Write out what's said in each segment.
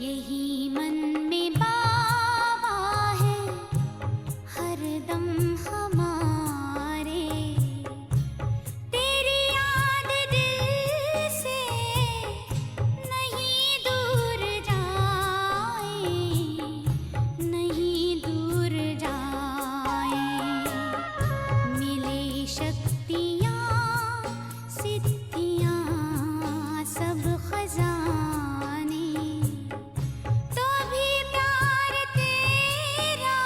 यही मन में बाबा है हरदम हमारे। तेरी याद दिल से नहीं दूर जाए, नहीं दूर जाए। मिले शक्तियाँ सिद्धियाँ सब खजाने, तो भी प्यार तेरा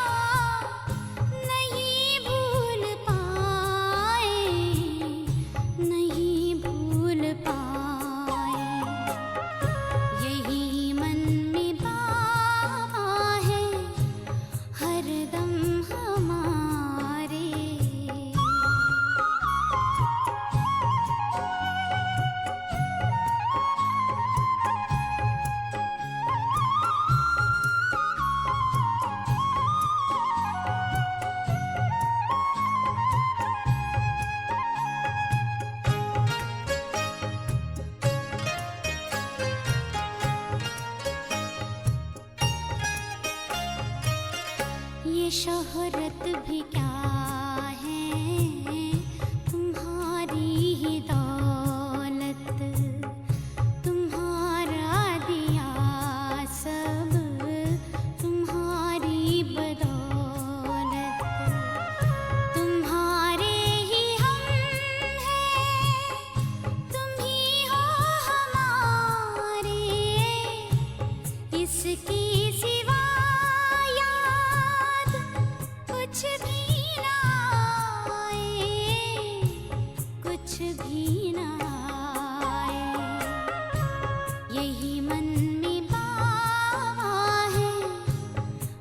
नहीं भूल पाए, नहीं भूल पाए। यही मन में बाबा है हरदम हमारे। ये शोहरत भी क्या है, तुम्हारी ही दौलत, तुम्हारा दिया सब तुम्हारी बदौलत। तुम्हारे ही हम हैं, तुम ही हो हमारे। इसकी सिवा कुछ भी ना आए, कुछ भी ना आए। यही मन में बाबा है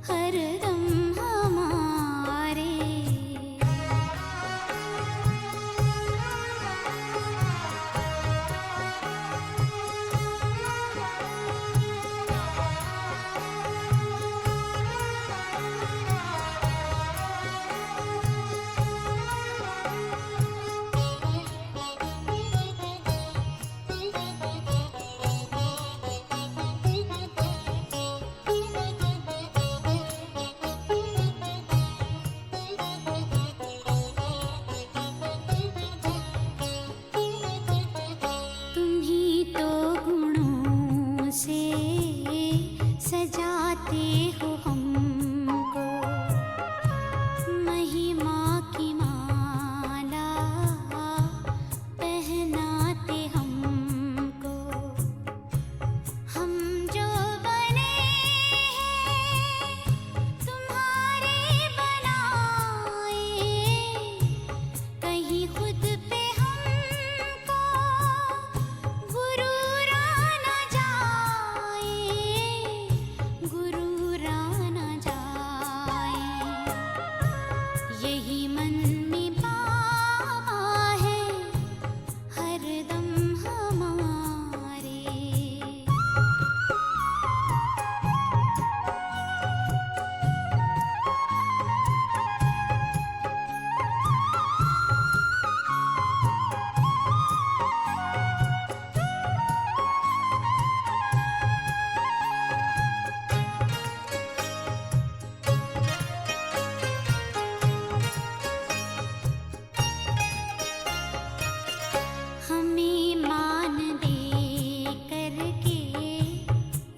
हरदम हमारे। से सजाते हो हमको, महिमा की माला पहनाते हमको। हम जो बने हैं तुम्हारे बनाए, कहीं खुद पे हमको गुरूर न जाए, गुरूर न जाए। यही मन में बाबा है हरदम हमारे। हमें मान दे करके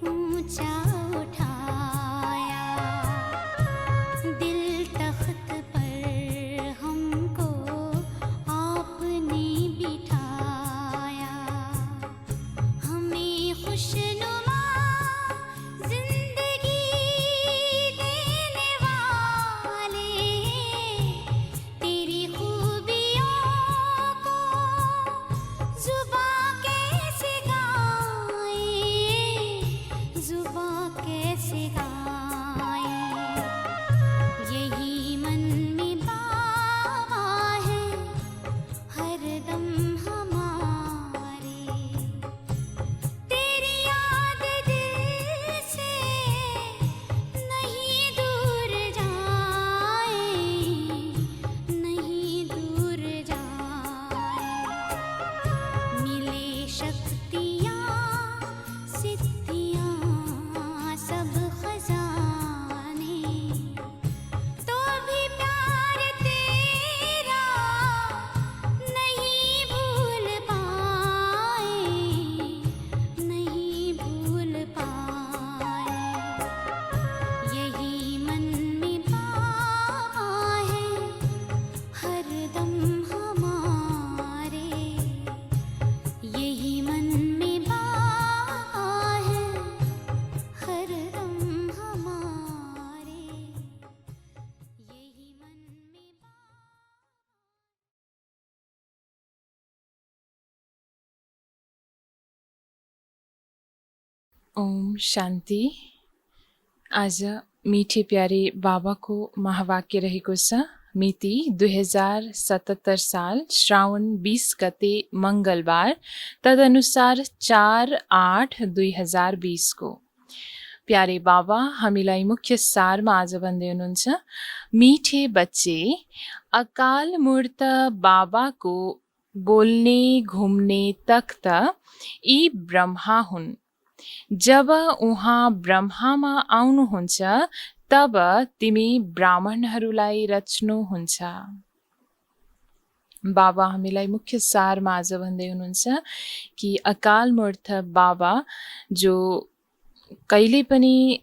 ऊंचा उठाया, दिल तख्त पर हमको आपने बिठाया। हमें खुशनुमा जिंदगी देने वाले, तेरी खूबियों को जुबां कैसे गाए, जुबां कैसे गाए। यही मन में बाबा है हरदम हमारे। तेरी याद दिल से नहीं दूर जाए, नहीं दूर जाए। मिले शक्तियाँ सिद्धियाँ ओम शान्ति। आज मिठे प्यारे बाबाको महावाक्य रहेको छ। मिति 2077 साल श्रावण 20 गते मङ्गलबार, तदनुसार 4/8/2020 को। प्यारे बाबा हामीलाई मुख्य सारमा आज भन्दै हुनुहुन्छ, मिठे बच्चे, अकाल मूर्त बाबाको बोल्ने घुम्ने तख्त यी ब्रह्मा हुन्। जब उहाँ ब्रह्मामा आउनुहुन्छ तब तिमी ब्राह्मणहरूलाई रच्नुहुन्छ। बाबा हामीलाई मुख्य सारमा आज भन्दै हुनुहुन्छ कि अकाल मूर्त बाबा जो कहिले पनि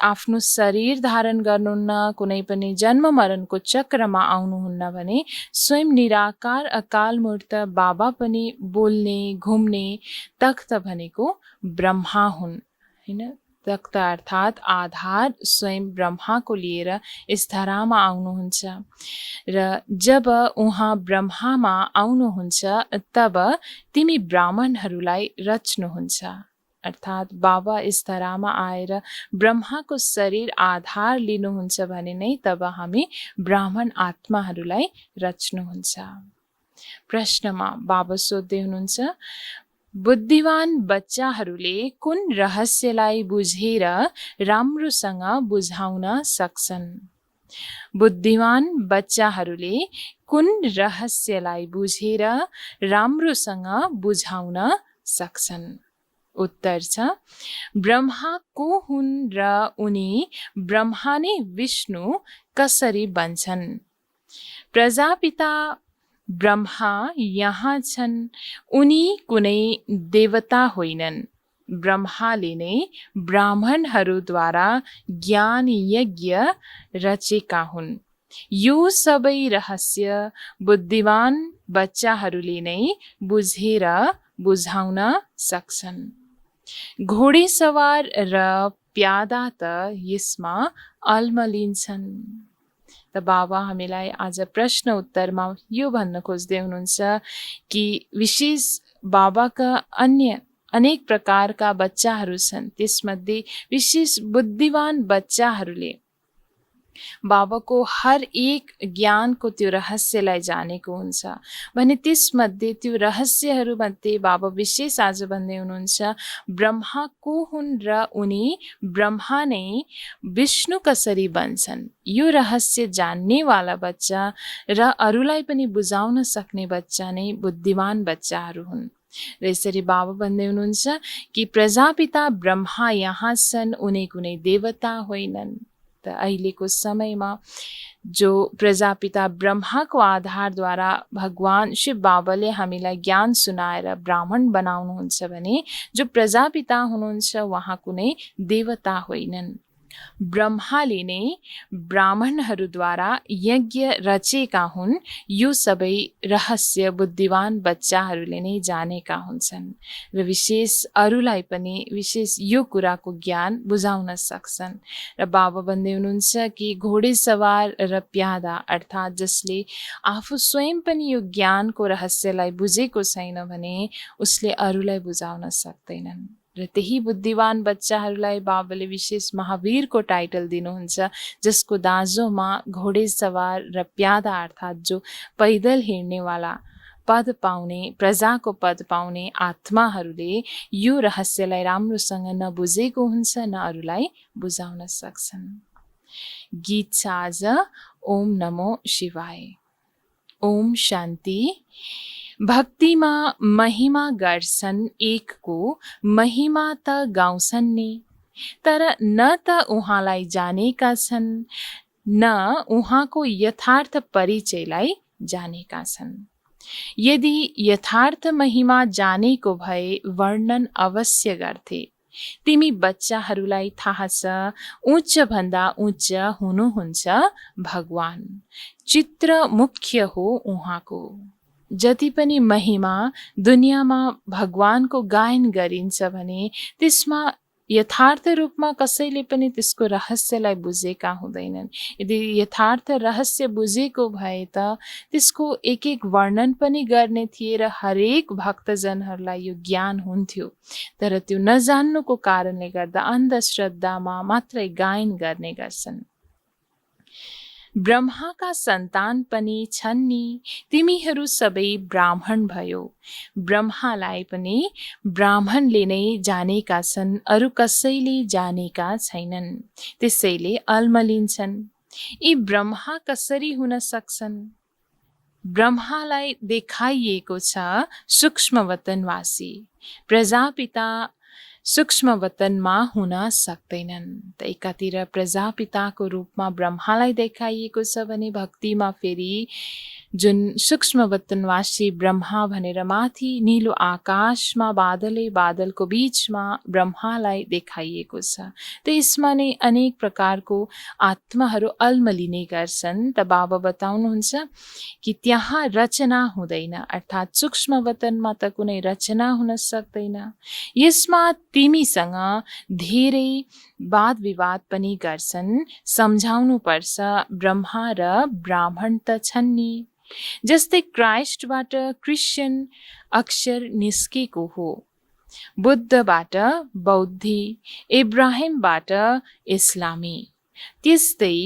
आफ्नो शरीर धारण गर्नुहुन्न, कुनै पनि जन्म मरणको चक्रमा आउनुहुन्न भने स्वयं निराकार अकाल मूर्त बाबा पनि बोल्ने घुम्ने तख्त भनेको ब्रह्मा हुन् हैन। तख्त अर्थात् आधार स्वयं ब्रह्माको लिएर यस धरामा आउनुहुन्छ र जब उहाँ ब्रह्मामा आउनुहुन्छ तब तिमी ब्राह्मणहरूलाई रच्नुहुन्छ। अर्थात् बाबा इस धरामा आएर ब्रह्माको शरीर आधार लिनुहुन्छ भने नै तब हामी ब्राह्मण आत्माहरूलाई रच्नुहुन्छ। प्रश्नमा बाबा सोध्दै हुनुहुन्छ, बुद्धिमान बच्चाहरूले कुन रहस्यलाई बुझेर राम्रोसँग बुझाउन सक्छन्? बुद्धिमान बच्चाहरूले कुन रहस्यलाई बुझेर राम्रोसँग बुझाउन सक्छन्? उत्तर छ, ब्रह्मा को हुन् र उनी ब्रह्मा नै विष्णु कसरी बन्छन्? प्रजापिता ब्रह्मा यहाँ छन्, उनी कुनै देवता होइनन्। ब्रह्माले नै ब्राह्मणहरूद्वारा ज्ञान यज्ञ रचेका हुन्। यो सबै रहस्य बुद्धिमान बच्चाहरूले नै बुझेर बुझाउन सक्छन्। घोडेसवार र प्यादा त यसमा अल्मलिन्छन्। त बाबा हामीलाई आज प्रश्न उत्तरमा यो भन्न खोज्दै हुनुहुन्छ कि विशेष बाबाका अन्य अनेक प्रकारका बच्चाहरू छन्, त्यसमध्ये विशेष बुद्धिमान बच्चाहरूले बाबाको हर एक ज्ञानको त्यो रहस्यलाई जानेको हुन्छ भने त्यसमध्ये त्यो रहस्यहरूमध्ये बाबा विशेष आज भन्दै हुनुहुन्छ, ब्रह्मा को हुन् र उनी ब्रह्मा नै विष्णु कसरी बन्छन्? यो रहस्य जान्नेवाला बच्चा र अरूलाई पनि बुझाउन सक्ने बच्चा नै बुद्धिमान बच्चाहरू हुन्। र यसरी बाबा भन्दै हुनुहुन्छ कि प्रजापिता ब्रह्मा यहाँ छन्, उनी कुनै देवता होइनन्। त अहिलेको समयमा जो प्रजापिता ब्रह्माको आधारद्वारा भगवान शिव बाबाले हामीलाई ज्ञान सुनाएर ब्राह्मण बनाउनुहुन्छ भने जो प्रजापिता हुनुहुन्छ उहाँ कुनै देवता होइनन्। ब्रह्माले नै ब्राह्मणहरूद्वारा यज्ञ रचेका हुन्। यो सबै रहस्य बुद्धिमान बच्चाहरूले नै जानेका हुन्छन् र विशेष अरूलाई पनि विशेष यो कुराको ज्ञान बुझाउन सक्छन्। र बाबा भन्दै हुनुहुन्छ कि घोडेसवार र प्यादा अर्थात् जसले आफू स्वयं पनि यो ज्ञानको रहस्यलाई बुझेको छैन भने उसले अरूलाई बुझाउन सक्दैनन्। र त्यही बुद्धिमान बच्चाहरूलाई बाबाले विशेष महावीरको टाइटल दिनुहुन्छ, जसको दाँजोमा घोडेसवार र प्यादा अर्थात् जो पैदल हिँड्नेवाला पद पाउने, प्रजाको पद पाउने आत्माहरूले यो रहस्यलाई राम्रोसँग नबुझेको हुन्छ, न अरूलाई बुझाउन सक्छन्। गीत छ आज ओम नमो शिवाय। ओम शान्ति। भक्तिमा महिमा गर्छन् एकको, महिमा त गाउँछन् नि, तर न त उहाँलाई जानेका छन् न उहाँको यथार्थ परिचयलाई जानेका छन्। यदि यथार्थ महिमा जानेको भए वर्णन अवश्य गर्थे। तिमी बच्चाहरूलाई थाहा छ उच्च भन्दा उच्च हुनुहुन्छ भगवान, चित्र मुख्य हो उहाँको। जति पनि महिमा दुनियाँमा भगवानको गायन गरिन्छ भने त्यसमा यथार्थ रूपमा कसैले पनि त्यसको रहस्यलाई बुझेका हुँदैनन्। यदि यथार्थ रहस्य बुझेको भए त त्यसको एक एक वर्णन पनि गर्ने थिए र हरेक भक्तजनहरूलाई यो ज्ञान हुन्थ्यो। तर त्यो नजान्नुको कारणले गर्दा अन्धश्रद्धामा मात्रै गायन गर्ने गर्छन्। ब्रह्माका सन्तान पनि छन् नि, तिमीहरू सबै ब्राह्मण भयो। ब्रह्मालाई पनि ब्राह्मणले नै जानेका छन्, अरू कसैले जानेका छैनन्। त्यसैले अल्मलिन्छन्। यी ब्रह्मा कसरी हुन सक्छन्? ब्रह्मालाई देखाइएको छ सूक्ष्मवतनवासी। प्रजापिता सूक्ष्मवतनमा हुन सक्दैनन्। त एकातिर प्रजापिताको रूपमा ब्रह्मालाई देखाइएको छ भने भक्तिमा फेरि जुन सूक्ष्मवतनवासी ब्रह्मा भनेर माथि निलो आकाशमा बादलै बादलको बीचमा ब्रह्मालाई देखाइएको छ। त यसमा नै अनेक प्रकारको आत्माहरू अल्मलिने गर्छन्। त बाबा बताउनुहुन्छ कि त्यहाँ रचना हुँदैन, अर्थात् सूक्ष्मवतनमा त कुनै रचना हुन सक्दैन। यसमा तिमीसँग धेरै वाद विवाद पनि गर्छन्। सम्झाउनु पर्छ, ब्रह्मा र ब्राह्मण त छन् नि। जस्तै क्राइस्टबाट क्रिस्चियन अक्षर निस्केको हो, बुद्धबाट बौद्धी, इब्राहिमबाट इस्लामी। त्यस्तै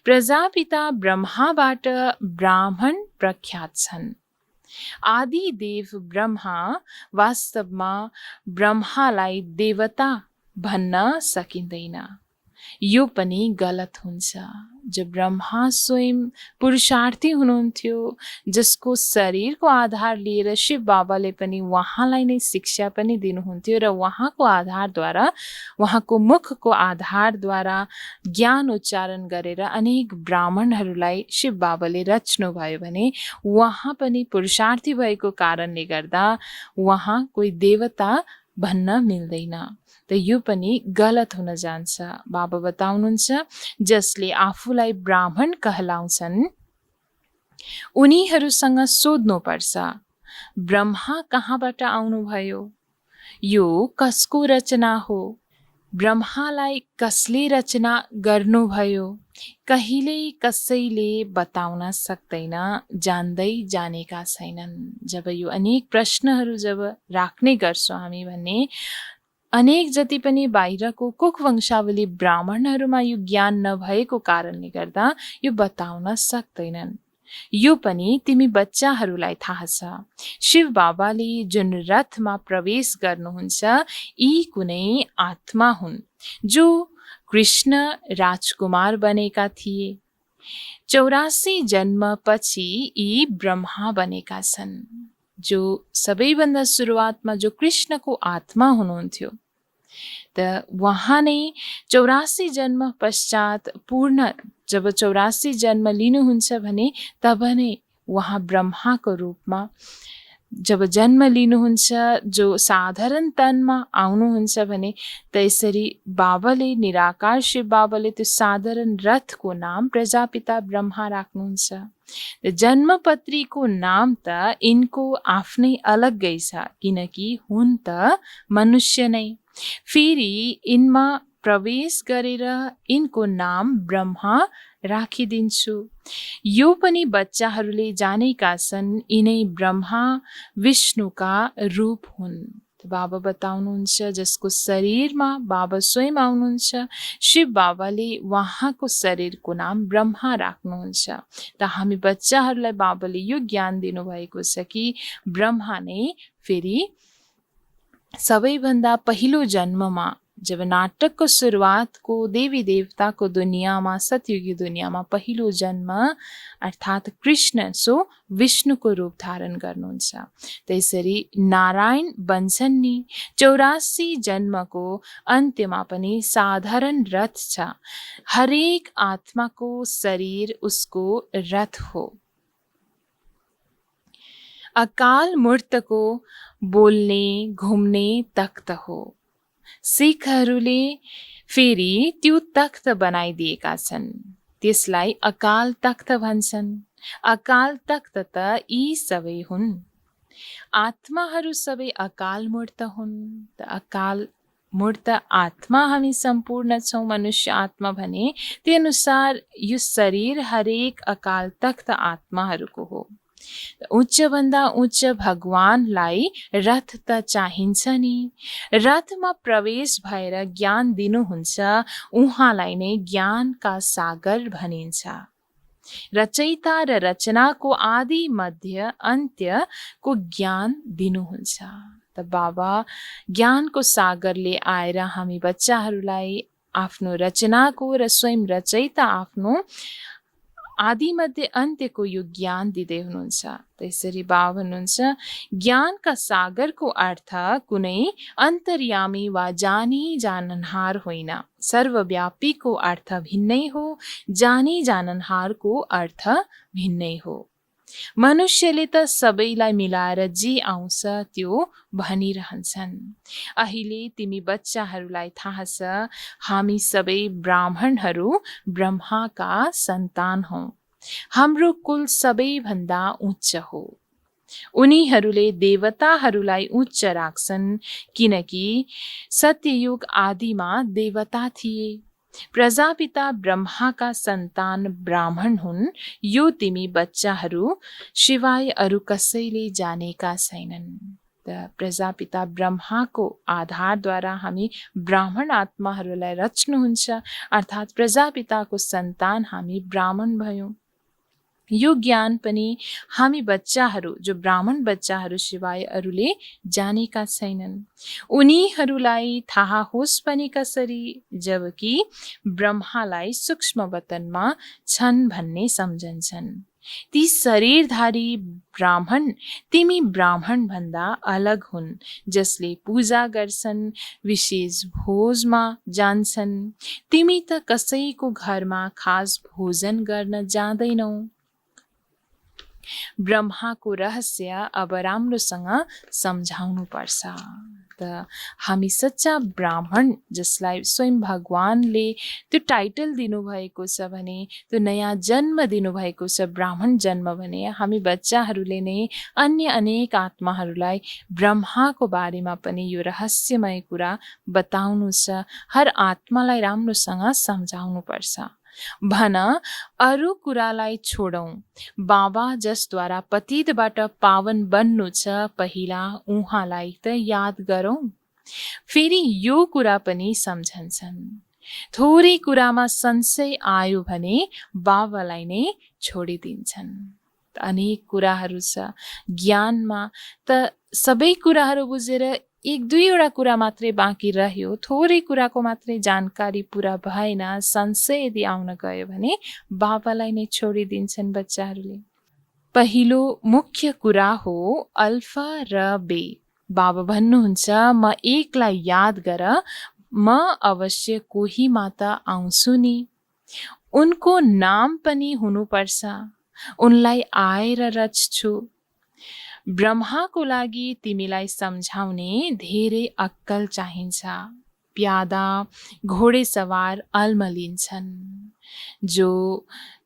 प्रजापिता ब्रह्माबाट ब्राह्मण प्रख्यात छन्। आदि देव ब्रह्मा वास्तवमा ब्रह्मालाई देवता भन्न सकिँदैन। यो पनि गलत हुन्छ। जो ब्रह्मा स्वयं पुरुषार्थी हुनुहुन्थ्यो, जसको शरीरको आधार लिएर शिव बाबाले पनि उहाँलाई नै शिक्षा पनि दिनुहुन्थ्यो र उहाँको आधारद्वारा, उहाँको मुखको आधारद्वारा ज्ञान उच्चारण गरेर अनेक ब्राह्मणहरूलाई शिव बाबाले रच्नुभयो भने उहाँ पनि पुरुषार्थी भएको कारणले गर्दा उहाँ कोही देवता भन्न मिल्दैन। त यो पनि गलत हुन जान्छ। बाबा बताउनुहुन्छ जसले आफूलाई ब्राह्मण कहलाउँछन् उनीहरूसँग सोध्नुपर्छ, ब्रह्मा कहाँबाट आउनुभयो? यो कसको रचना हो? ब्रह्मालाई कसले रचना गर्नुभयो? कहिल्यै कसैले बताउन सक्दैन, जान्दै जानेका छैनन्। जब यो अनेक प्रश्नहरू जब राख्ने गर्छौँ हामी भने अनेक जति पनि बाहिरको कुक वंशावली ब्राह्मणहरूमा यो ज्ञान नभएको कारणले गर्दा यो बताउन सक्दैनन्। यो पनि तिमी बच्चाहरूलाई थाहा छ। शिव बाबाले जुन रथमा प्रवेश गर्नुहुन्छ यी कुनै आत्मा हुन् जो कृष्ण राजकुमार बनेका थिए। 84 जन्मपछि यी ब्रह्मा बनेका छन्। जो सबैभन्दा सुरुवातमा जो कृष्णको आत्मा हुनुहुन्थ्यो, त उहाँ नै 84 जन्म पश्चात पूर्ण जब 84 जन्म लिनुहुन्छ भने तब नै उहाँ ब्रह्माको रूपमा जब जन्म लिनुहुन्छ, जो साधारण तनमा आउनुहुन्छ भने त्यसरी बाबाले निराकार शिव बाबाले त्यो साधारण रथको नाम प्रजापिता ब्रह्मा राख्नुहुन्छ। जन्मपत्रीको नाम त यिनको आफ्नै अलग्गै छ, किनकि हुन् त मनुष्य नै। फेरि यिनमा प्रवेश गरेर यिनको नाम ब्रह्मा राखिदिन्छु। यो पनि बच्चाहरूले जानेका छन्, यिनै ब्रह्मा विष्णुका रूप हुन्। बाबा बताउनुहुन्छ जसको शरीरमा बाबा स्वयं आउनुहुन्छ, शिव बाबाले उहाँको शरीरको नाम ब्रह्मा राख्नुहुन्छ। त हामी बच्चाहरूलाई बाबाले यो ज्ञान दिनुभएको छ कि ब्रह्मा नै फेरि सबैभन्दा पहिलो जन्ममा जब नाटकको सुरुवातको देवी देवताको दुनियाँमा सतयुगी दुनियाँमा पहिलो जन्म अर्थात् कृष्ण सो विष्णुको रूप धारण गर्नुहुन्छ। त्यसरी नारायण बन्छन् नि। 84 जन्मको अन्त्यमा पनि साधारण रथ छ। हरेक आत्माको शरीर उसको रथ हो। अकाल मूर्तको बोल्ने घुम्ने तख्त हो। सिखहरूले फेरि त्यो तख्त बनाइदिएका छन्, त्यसलाई अकाल तख्त भन्छन्। अकाल तख्त त यी सबै हुन्। आत्माहरू सबै अकाल मूर्त हुन्। त अकाल मूर्त आत्मा हामी सम्पूर्ण छौँ, मनुष्य आत्मा भने त्यही अनुसार यो शरीर हरेक अकाल तख्त आत्माहरूको हो। उच्चभन्दा उच्च भगवानलाई रथ त चाहिन्छ नि। रथमा प्रवेश भएर ज्ञान दिनुहुन्छ, उहाँलाई नै ज्ञानका सागर भनिन्छ। रचयिता र रचनाको आदि मध्य अन्त्यको ज्ञान दिनुहुन्छ। त बाबा ज्ञानको सागरले आएर हामी बच्चाहरूलाई आफ्नो रचनाको र स्वयं रचयिता आफ्नो आदि मध्य अन्त्यको यो ज्ञान दिँदै हुनुहुन्छ। त्यसरी बाबा भन्नुहुन्छ, ज्ञानका सागरको अर्थ कुनै अन्तर्यामी वा जानी जाननहार होइन। सर्वव्यापीको अर्थ भिन्नै हो, जानी जाननहारको अर्थ भिन्नै हो। मनुष्यले त सबैलाई मिलाएर जे आउँछ त्यो भनिरहन्छन्। अहिले तिमी बच्चाहरूलाई थाहा छ, हामी सबै ब्राह्मणहरू ब्रह्माका सन्तान हौँ। हाम्रो कुल सबैभन्दा उच्च हो। उनीहरूले देवताहरूलाई उच्च राख्छन्, किनकि सत्ययुग आदिमा देवता थिए। प्रजापिता ब्रह्माका सन्तान ब्राह्मण हुन्। यो तिमी बच्चाहरू सिवाय अरू कसैले जानेका छैनन्। त प्रजापिता ब्रह्माको आधारद्वारा हामी ब्राह्मण आत्माहरूलाई रच्नुहुन्छ, अर्थात् प्रजापिताको सन्तान हामी ब्राह्मण भयौँ। यो ज्ञान पनि हामी बच्चाहरू, जो ब्राह्मण बच्चाहरू सिवाय अरूले जानेका छैनन्। उनीहरूलाई थाहा होस् पनि कसरी, जबकि ब्रह्मालाई सूक्ष्म वतनमा छन् भन्ने सम्झन्छन्। ती शरीरधारी ब्राह्मण तिमी ब्राह्मण भन्दा अलग हुन्, जसले पूजा गर्छन्, विशेष भोजमा जान्छन्। तिमी त कसैको घरमा खास भोजन गर्न जाँदैनौ। ब्रह्माको रहस्य अब राम्रोसँग सम्झाउनु पर्छ। त हामी सच्चा ब्राह्मण, जसलाई स्वयं भगवानले त्यो टाइटल दिनुभएको छ भने, त्यो नयाँ जन्म दिनुभएको छ ब्राह्मण जन्म भने, हामी बच्चाहरूले नै अन्य अनेक आत्माहरूलाई ब्रह्माको बारेमा पनि यो रहस्यमय कुरा बताउनु छ। हर आत्मालाई राम्रोसँग सम्झाउनु पर्छ। भन अरू कुरालाई छोडौँ, बाबा जसद्वारा पतितबाट पावन बन्नु छ, पहिला उहाँलाई त याद गरौँ। फेरि यो कुरा पनि सम्झन्छन्। थोरै कुरामा संशय आयो भने बाबालाई नै छोडिदिन्छन्। अनेक कुराहरू छ ज्ञानमा, त सबै कुराहरू बुझेर एक दुईवटा कुरा मात्रै बाँकी रह्यो, थोरै कुराको मात्रै जानकारी पुरा भएन, संशय यदि आउन गयो भने बाबालाई नै छोडिदिन्छन् बच्चाहरूले। पहिलो मुख्य कुरा हो अल्फा र बे। बाबा भन्नुहुन्छ, म एकलाई याद गर, म अवश्य कोही माता आउँछु नि। उनको नाम पनि हुनुपर्छ, उनलाई आएर रच्छु। ब्रह्माको लागि तिमीलाई सम्झाउने धेरै अक्कल चाहिन्छ। प्यादा घोडेसवार अल्मलिन्छन्,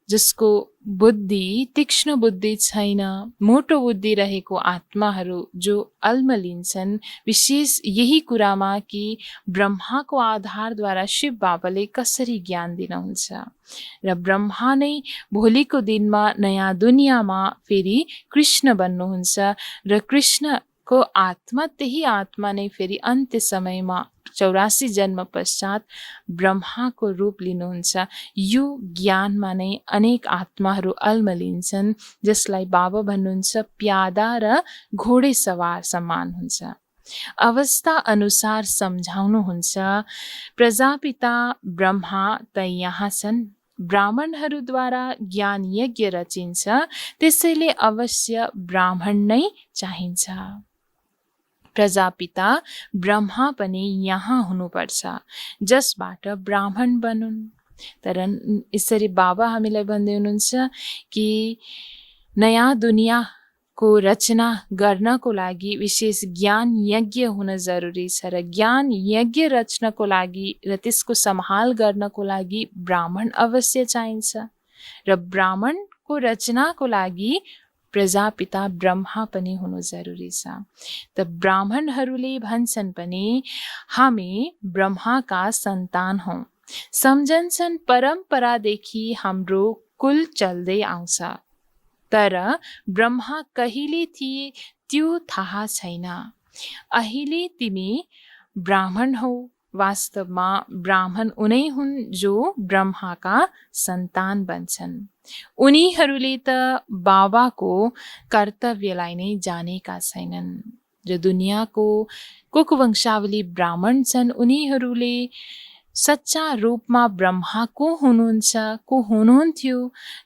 जसको बुद्धि तीक्ष्ण बुद्धि छैन, मोटो बुद्धि रहेको आत्माहरू जो अल्मलिन्छन्, विशेष यही कुरामा कि ब्रह्माको आधारद्वारा शिव बाबाले कसरी ज्ञान दिनुहुन्छ र ब्रह्मा नै भोलिको दिनमा नयाँ दुनियाँमा फेरि कृष्ण बन्नुहुन्छ र कृष्णको आत्मा, त्यही आत्मा नै फेरि अन्त्य समयमा 84 जन्म पश्चात ब्रह्माको रूप लिनुहुन्छ। यो ज्ञानमा नै अनेक आत्माहरू अल्मलिन्छन्, जसलाई बाबा भन्नुहुन्छ प्यादा र घोडेसवार समान हुन्छ। अवस्था अनुसार सम्झाउनुहुन्छ। प्रजापिता ब्रह्मा त यहाँ छन्, ब्राह्मणहरूद्वारा ज्ञान यज्ञ रचिन्छ, त्यसैले अवश्य ब्राह्मण नै चाहिन्छ। प्रजापिता ब्रह्मा पनि यहाँ हुनुपर्छ, जसबाट ब्राह्मण बनुन्। तर यसरी बाबा हामीलाई भन्दै हुनुहुन्छ कि नयाँ दुनियाँको रचना गर्नको लागि विशेष ज्ञान यज्ञ हुन जरुरी छ र ज्ञान यज्ञ रच्नको लागि र त्यसको सम्हाल गर्नको लागि ब्राह्मण अवश्य चाहिन्छ र ब्राह्मणको रचनाको लागि प्रजापिता ब्रह्मा पनि हुनु जरुरी छ। त ब्राह्मणहरूले भन्छन् पनि हामी ब्रह्माका सन्तान हौं, सम्झन्छन् परम्परादेखि हाम्रो कुल चल्दै आउँछ। तर ब्रह्मा कहिले थिए त्यो थाहा छैन। अहिले तिमी ब्राह्मण हौ, वास्तवमा ब्राह्मण उनै हुन् जो ब्रह्माका सन्तान बन्छन्। उनीहरूले त बाबाको कर्तव्यलाई नै जानेका छैनन्। जो दुनियाँको कुकवंशावली ब्राह्मण छन् उनीहरूले सच्चा रूपमा ब्रह्मा को हुनुहुन्छ, को हुनुहुन्थ्यो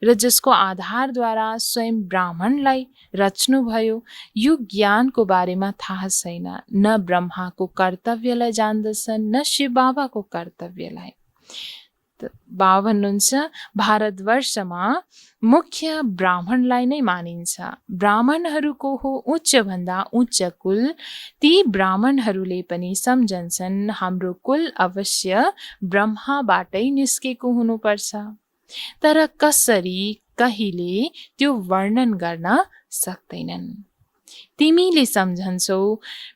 र जसको आधारद्वारा स्वयं ब्राह्मणलाई रच्नुभयो, यो ज्ञानको बारेमा थाहा छैन। न ब्रह्माको कर्तव्यलाई जान्दछन्, न शिव बाबाको कर्तव्यलाई। बाबा भन्नुहुन्छ भारतवर्षमा मुख्य ब्राह्मणलाई नै मानिन्छ। ब्राह्मणहरूको हो उच्च भन्दा उच्च कुल। ती ब्राह्मणहरूले पनि सम्झन्छन् हाम्रो कुल अवश्य ब्रह्माबाटै निस्केको हुनुपर्छ। तर कसरी, कहिले त्यो वर्णन गर्न सक्दैनन्। तिमीले सम्झन्छौ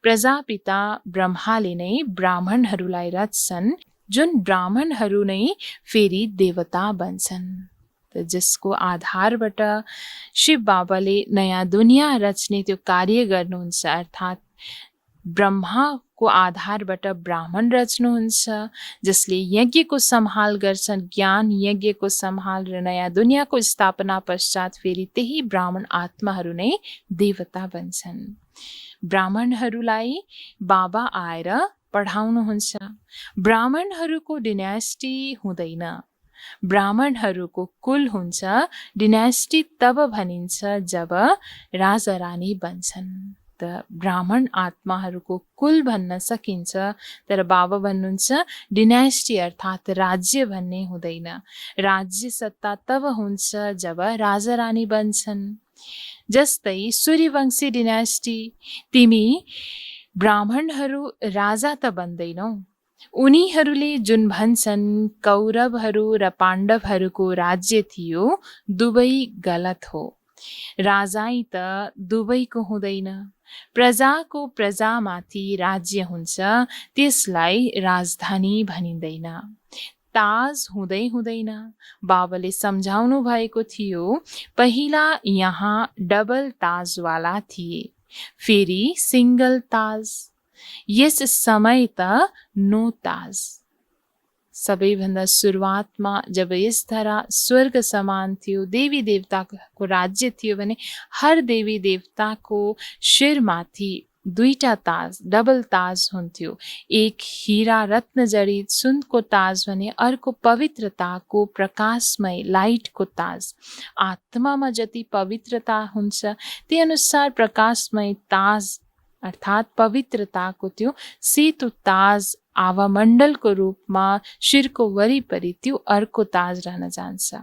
प्रजापिता ब्रह्माले नै ब्राह्मणहरूलाई रच्छन्, जुन ब्राह्मणहरू नै फेरि देवता बन्छन्। जसको आधारबाट शिव बाबाले नयाँ दुनियाँ रच्ने त्यो कार्य गर्नुहुन्छ, अर्थात् ब्रह्माको आधारबाट ब्राह्मण रच्नुहुन्छ, जसले यज्ञको सम्हाल गर्छन्, ज्ञान यज्ञको सम्हाल र नयाँ दुनियाँको स्थापना पश्चात फेरि त्यही ब्राह्मण आत्माहरू नै देवता बन्छन्। ब्राह्मणहरूलाई बाबा आएर पढाउनुहुन्छ। ब्राह्मणहरूको डिनास्टी हुँदैन, ब्राह्मणहरूको कुल हुन्छ। डिनास्टी तब भनिन्छ जब राजा रानी बन्छन्। त ब्राह्मण आत्माहरूको कुल भन्न सकिन्छ, तर बाबा भन्नुहुन्छ डिनास्टी अर्थात् राज्य भन्ने हुँदैन। राज्य सत्ता तब हुन्छ जब राजा रानी बन्छन्। जस्तै सूर्यवंशी डिनास्टी, तिमी ब्राह्मणहरू राजा त बन्दैनौ। उनीहरूले जुन भन्छन् कौरवहरू र पाण्डवहरूको राज्य थियो, दुवै गलत हो। राजाई त दुवैको हुँदैन। प्रजाको प्रजामाथि राज्य हुन्छ, त्यसलाई राजधानी भनिँदैन। ताज हुँदै हुँदैन। बाबाले सम्झाउनु भएको थियो, पहिला यहाँ डबल ताजवाला थिए, फेरि सिंगल ताज। यस समय त नो ताज। सबैभन्दा सुरुवातमा जब यस धरा स्वर्ग समान थियो, देवी देवताको राज्य थियो भने हर देवी देवताको शिरमाथि दुईटा ताज, डबल ताज हुन्थ्यो। एक हीरा रत्न जडित सुनको ताज भने अर्को पवित्रताको प्रकाशमय लाइटको ताज। आत्मामा जति पवित्रता हुन्छ त्यही अनुसार प्रकाशमय ताज अर्थात् पवित्रताको त्यो सेतो ताज आवामण्डलको रूपमा शिरको वरिपरि त्यो अर्को ताज रहन जान्छ।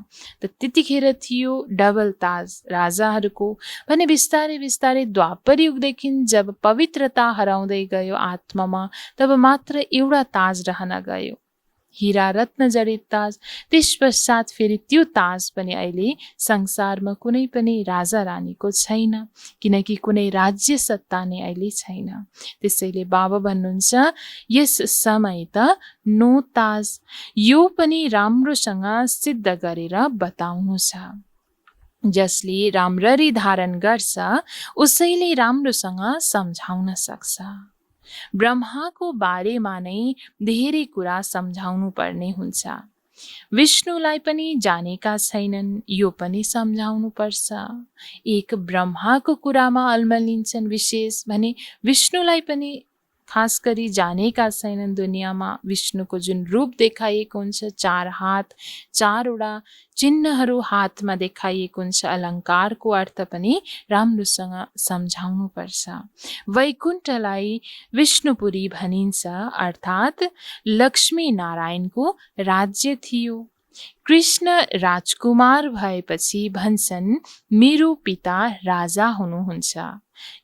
त त्यतिखेर थियो डबल ताज राजाहरूको भने बिस्तारै बिस्तारै द्वापर युगदेखि जब पवित्रता हराउँदै गयो आत्मामा, तब मात्र एउटा ताज रहन गयो, हीरा रत्न जडित ताज। त्यस पश्चात फेरि त्यो ताज पनि अहिले संसारमा कुनै पनि राजा रानीको छैन, किनकि कुनै राज्य सत्ता नै अहिले छैन। त्यसैले बाबा भन्नुहुन्छ यस समय त नो ताज। यो पनि राम्रोसँग सिद्ध गरेर बताउनु छ। जसले राम्ररी धारण गर्छ उसैले राम्रोसँग सम्झाउन सक्छ। ब्रह्माको बारेमा नै धेरै कुरा सम्झाउनु पर्ने हुन्छ। विष्णुलाई पनि जानेका छैनन्, यो पनि सम्झाउनु पर्छ। एक ब्रह्माको कुरामा अल्मलिन्छन् विशेष भने विष्णुलाई पनि खास गरी जानेका छैनन्। दुनियाँमा विष्णुको जुन रूप देखाइएको हुन्छ, 4 हात 4वटा चिन्हहरू हातमा देखाइएको हुन्छ, अलङ्कारको अर्थ पनि राम्रोसँग सम्झाउनु पर्छ। वैकुण्ठलाई विष्णुपुरी भनिन्छ, अर्थात् लक्ष्मी नारायणको राज्य थियो। कृष्ण राजकुमार भएपछि भन्छन् मेरो पिता राजा हुनुहुन्छ।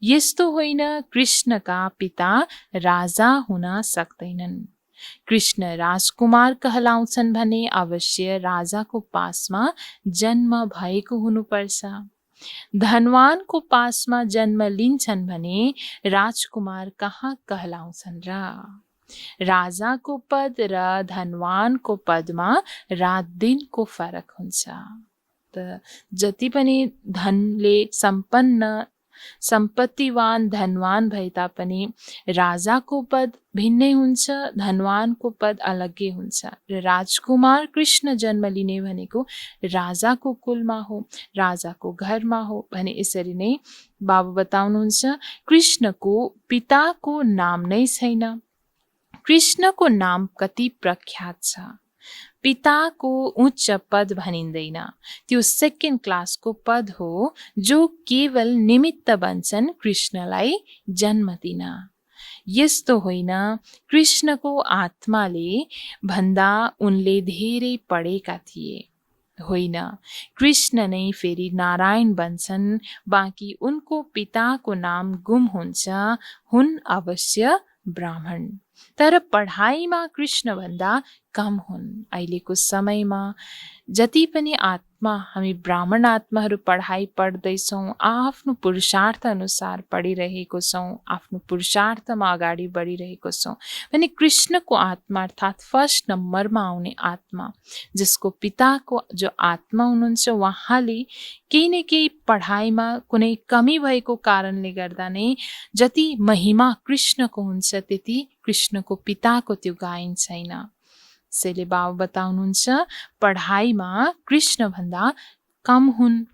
यस्तो होइन, कृष्णका पिता राजा हुन सक्दैनन्। कृष्ण राजकुमार कहलाउँछन् भने अवश्य राजाको पासमा जन्म भएको हुनुपर्छ। धनवानको पासमा जन्म लिन्छन् भने राजकुमार कहाँ कहलाउँछन् र। राजाको पद र धनवानको पदमा रात दिनको फरक हुन्छ। त जति पनि धनले सम्पत्तिवान धनवान भए तापनि राजाको पद भिन्नै हुन्छ, धनवानको पद अलग्गै हुन्छ। र राजकुमार कृष्ण जन्म लिने भनेको राजाको कुलमा हो, राजाको घरमा हो भने यसरी नै बाबु बताउनुहुन्छ कृष्णको पिताको नाम नै छैन। कृष्णको नाम कति प्रख्यात छ। पिताको उच्च पद भनिँदैन, त्यो सेकेन्ड क्लासको पद हो जो केवल निमित्त बन्छन् कृष्णलाई जन्म दिन। यस्तो होइन, कृष्णको आत्माले भन्दा उनले धेरै पढेका थिए। होइन, कृष्ण नै फेरि नारायण बन्छन्, बाँकी उनको पिताको नाम गुम हुन्छ, हुन् अवश्य ब्राह्मण। तर पढाइमा कृष्ण भन्दा कम हुन्। अहिलेको समयमा जति पनि आत्मा हामी ब्राह्मण आत्माहरू पढाइ पढ्दैछौँ, आफ्नो पुरुषार्थ अनुसार पढिरहेको छौँ, आफ्नो पुरुषार्थमा अगाडि बढिरहेको छौँ भने कृष्णको आत्मा अर्थात् फर्स्ट नम्बरमा आउने आत्मा जसको पिताको जो आत्मा हुनुहुन्छ उहाँले केही न केही पढाइमा कुनै कमी भएको कारणले गर्दा नै जति महिमा कृष्णको हुन्छ त्यति कृष्णको पिताको त्यो गायन छैन। त्यसैले बाबु बताउनुहुन्छ पढाइमा कृष्ण भन्दा कम हुन्।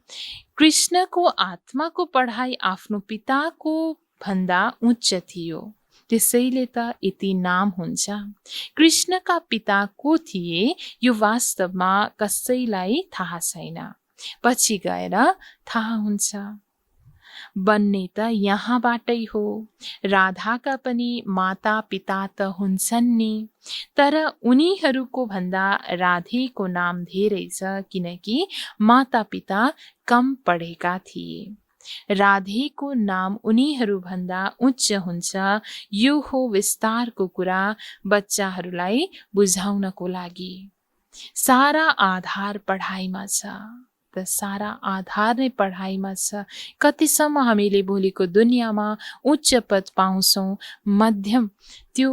कृष्णको आत्माको पढाइ आफ्नो पिताको भन्दा उच्च थियो, त्यसैले त यति नाम हुन्छ। कृष्णका पिता को थिए यो वास्तवमा कसैलाई थाहा छैन, पछि गएर थाहा हुन्छ। बन्ने त यहाँबाटै हो। राधाका पनि माता पिता त हुन्छन् नि, तर उनीहरूको भन्दा राधेको नाम धेरै छ किनकि माता पिता कम पढेका थिए। राधेको नाम उनीहरू भन्दा उच्च हुन्छ। यो हो विस्तारको कुरा बच्चाहरूलाई बुझाउनको लागि। सारा आधार पढाइमा छ, त सारा आधार नै पढाइमा छ। कतिसम्म हामीले भोलिको दुनियाँमा उच्च पद पाउँछौँ, मध्यम त्यो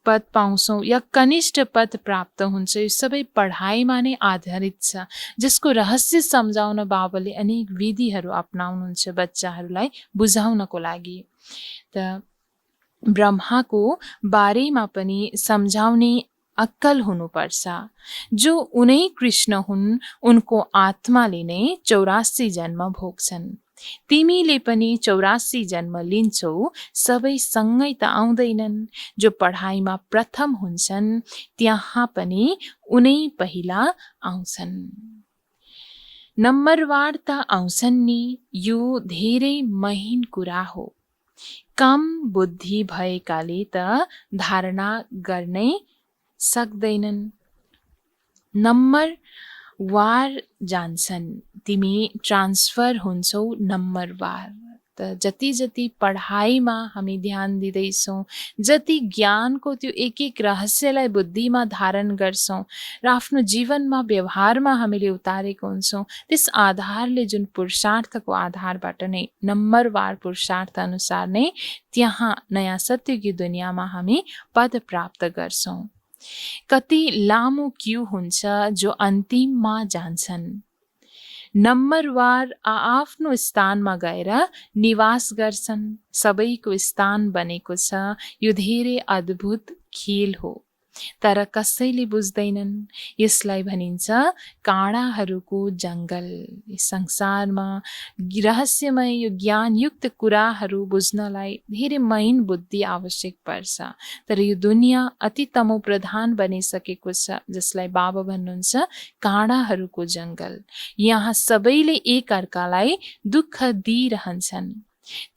पद पाउँछौँ या कनिष्ठ पद प्राप्त हुन्छ, यो सबै पढाइमा नै आधारित छ, जसको रहस्य सम्झाउन बाबाले अनेक विधिहरू अपनाउनुहुन्छ बच्चाहरूलाई बुझाउनको लागि। त ब्रह्माको बारेमा पनि सम्झाउने अक्कल हुनुपर्छ। जो उनै कृष्ण हुन्, उनको आत्माले नै 84 जन्म भोग्छन्। तिमीले पनि 84 जन्म लिन्छौ, सबै सँगै त आउँदैनन्। जो पढाइमा प्रथम हुन्छन् त्यहाँ पनि उनै पहिला आउँछन्। नम्बरवार त आउँछन् नि, यो धेरै महीन कुरा हो। कम बुद्धि भएकाले त धारणा गर्नै सक्दैनन्। नम्बर वार जान्छन्, तिमी ट्रान्सफर हुन्छौ नम्बरवार। त जति जति पढाइमा हामी ध्यान दिँदैछौँ, जति ज्ञानको त्यो एक एक रहस्यलाई बुद्धिमा धारण गर्छौँ र आफ्नो जीवनमा व्यवहारमा हामीले उतारेको हुन्छौँ, त्यस आधारले जुन पुरुषार्थको आधारबाट नै नम्बरवार पुरुषार्थ अनुसार नै त्यहाँ नयाँ सत्यकी दुनियाँमा हामी पद प्राप्त गर्छौँ। कति लामो क्यू हुन्छ जो अन्तिममा जान्छन्। नम्बरवार आफ्नो स्थानमा गएर निवास गर्छन्। सबैको स्थान बनेको छ। यो धेरै अद्भुत खेल हो, तर कसैले बुझ्दैनन्। यसलाई भनिन्छ काँडाहरूको जङ्गल। संसारमा रहस्यमय यो ज्ञानयुक्त कुराहरू बुझ्नलाई धेरै महीन बुद्धि आवश्यक पर्छ। तर यो दुनियाँ अति तमो प्रधान बनिसकेको छ, जसलाई बाबा भन्नुहुन्छ काँडाहरूको जङ्गल। यहाँ सबैले एक अर्कालाई दुःख दिइरहन्छन्।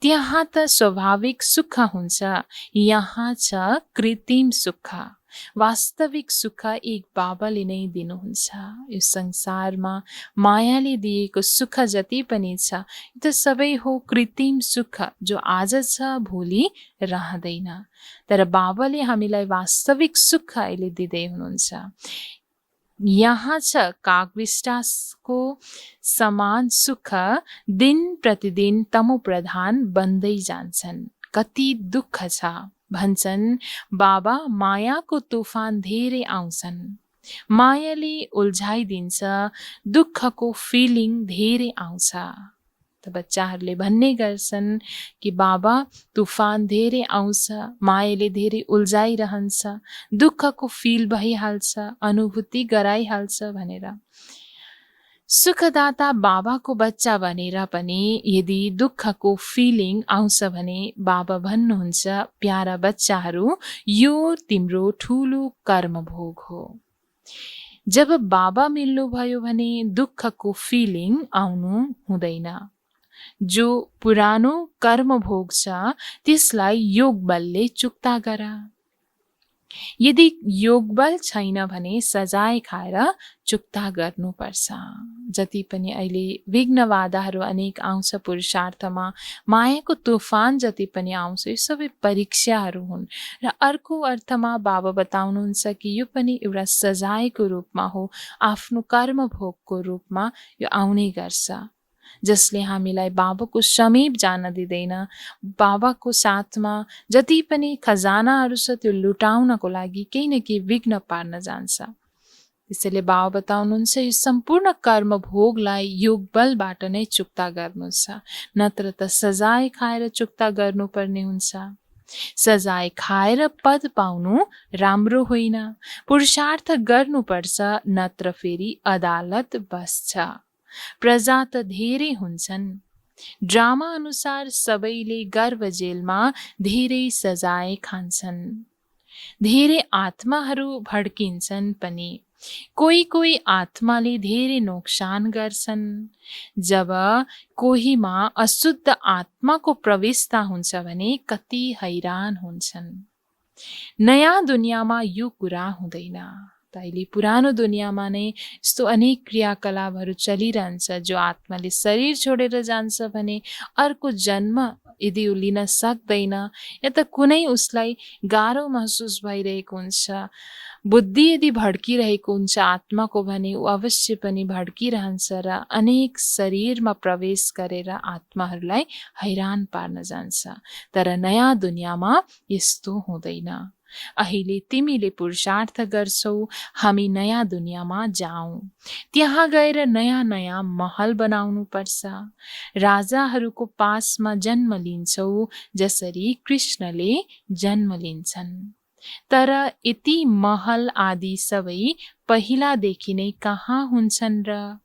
त्यहाँ त स्वाभाविक सुख हुन्छ, यहाँ छ कृत्रिम सुख। वास्तविक सुख एक बाबाले नै दिनुहुन्छ। यो संसारमा मायाले दिएको सुख जति पनि छ त्यो सबै हो कृत्रिम सुख, जो आज छ भोलि रहँदैन। तर बाबाले हामीलाई वास्तविक सुख अहिले दिँदै हुनुहुन्छ। यहाँ छ कागविष्टाको समान सुख, दिन प्रतिदिन तमोप्रधान बन्दै जान्छन्। कति दुःख छ भन्छन् बाबा, मायाको तुफान धेरै आउँछन्। मायाले उल्झाइदिन्छ, दुःखको फिलिङ धेरै आउँछ। त बच्चाहरूले भन्ने गर्छन् कि बाबा, तुफान धेरै आउँछ, मायाले धेरै उल्झाइरहन्छ, दुःखको फिल भइहाल्छ, अनुभूति गराइहाल्छ भनेर। सुखदाता बाबाको बच्चा भनेर पनि यदि दुःखको फिलिङ आउँछ भने बाबा भन्नुहुन्छ, प्यारा बच्चाहरू, यो तिम्रो ठुलो कर्मभोग हो। जब बाबा मिल्नुभयो भने दुःखको फिलिङ आउनु हुँदैन। जो पुरानो कर्म भोग छ त्यसलाई योग बलले चुक्ता गर। यदि योग बल छैन भने सजाय खाएर चुक्ता गर्नुपर्छ। जति पनि अहिले विघ्न बाधाहरू अनेक आउँछ पुरुषार्थमा, मायाको तुफान जति पनि आउँछ, यो सबै परीक्षाहरू हुन्। र अर्को अर्थमा बाबा बताउनुहुन्छ कि यो पनि एउटा सजायको रूपमा हो, आफ्नो कर्म भोगको रूपमा यो आउने गर्छ, जसले हामीलाई बाबाको समीप जान दिँदैन। बाबाको साथमा जति पनि खजानाहरू छ त्यो लुटाउनको लागि केही न केही विघ्न पार्न जान्छ। त्यसैले बाबा बताउनुहुन्छ, यो सम्पूर्ण कर्म भोगलाई योग बलबाट नै चुक्ता गर्नु छ, नत्र त सजाय खाएर चुक्ता गर्नुपर्ने हुन्छ। सजाय खाएर पद पाउनु राम्रो होइन, पुरुषार्थ गर्नुपर्छ, नत्र फेरि अदालत बस्छ। प्रजा त धेरै हुन्छन्। ड्रामा अनुसार सबैले गर्भ जेलमा धेरै सजाय खान्छन्। धेरै आत्माहरू भड्किन्छन् पनि। कोही कोही आत्माले धेरै नोक्सान गर्छन्। जब कोहीमा अशुद्ध आत्माको प्रवेशता हुन्छ भने कति हैरान हुन्छन्। नयाँ दुनियाँमा यो कुरा हुँदैन। अहिले पुरानो दुनियाँमा नै यस्तो अनेक क्रियाकलापहरू चलिरहन्छ। जो आत्माले शरीर छोडेर जान्छ भने अर्को जन्म यदि ऊ लिन सक्दैन, या त कुनै उसलाई गाह्रो महसुस भइरहेको हुन्छ, बुद्धि यदि भड्किरहेको हुन्छ आत्माको भने ऊ अवश्य पनि भड्किरहन्छ र अनेक शरीरमा प्रवेश गरेर आत्माहरूलाई हैरान पार्न जान्छ। तर नयाँ दुनियाँमा यस्तो हुँदैन। अहिले तिमीले पुरुषार्थ गर्छौ, हामी नयाँ दुनियाँमा जाउँ। त्यहाँ गएर नयाँ नयाँ महल बनाउनु पर्छ। राजाहरूको पासमा जन्म लिन्छौ जसरी कृष्णले जन्म लिन्छन्। तर यति महल आदि सबै पहिलादेखि नै कहाँ हुन्छन् र?